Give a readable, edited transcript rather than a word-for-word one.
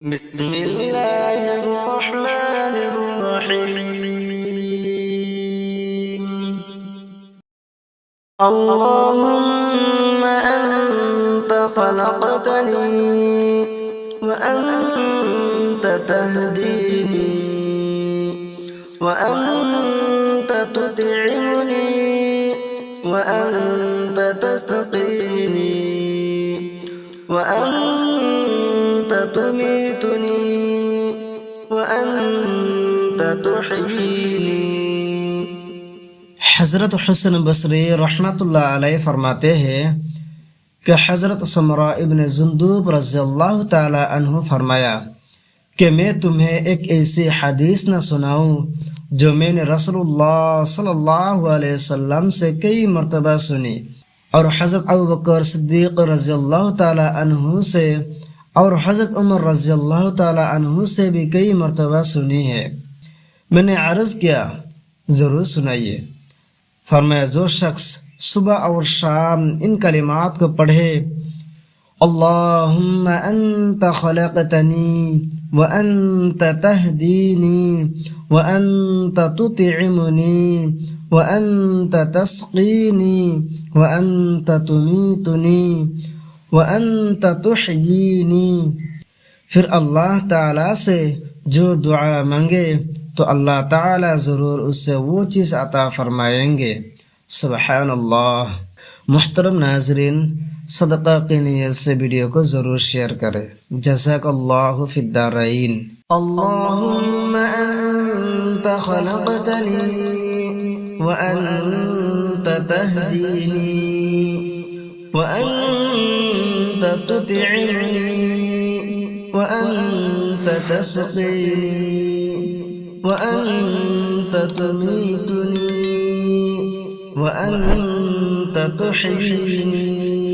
بسم الله الرحمن الرحيم. اللهم أنت خلقتني وأنت تهديني وأنت تطعمني وأنت تسقيني وأنت تميتني وأنت تحييني. हज़रत हुसैन बसरी रहमतुल्लाह अलैह फरमाते हैं कि हज़रत समरा इब्न जुंदूब रज़ियल्लाहु ताला अन्हु फरमाया कि मैं तुम्हें एक ऐसी हदीस न सुनाऊं जो मैंने रसूलुल्लाह सल्लल्लाहु अलैहि वसल्लम से कई मरतबा सुनी और हज़रत अबू बकर सिद्दीक़ रज़ियल्लाहु ताला अन्हु से और हज़रत उमर रज़ियल्लाहु ताला अन्हु से भी कई मरतबा सुनी है। मैंने अर्ज़ किया, ज़रूर सुनाइए। फरमाया, जो शख्स सुबह और शाम इन कलिमात को पढ़े, अल्लाहुम्मा अंत खलक़तनी व अंत तहदीनी व अंत तुतिमुनी व अंत तस्क़ीनी व अंत तुमीतुनी व अंत तुहयीनी, फिर अल्लाह ताला से जो दुआ मांगे तो अल्लाह ताला ज़रूर उससे वो चीज़ अता फरमाएंगे। सुबहान अल्लाह। मुहतरम नाज़रीन, सदक़ा की नियत से वीडियो को ज़रूर शेयर करें। जज़ाकल्लाहु फिद्दारैन। अल्लाहुम्मा अंत खलक़तनी व अंत तहदीनी व अंत तुतिमुनी व अंत तस्क़ीनी وأنت تميتني وأنت تحييني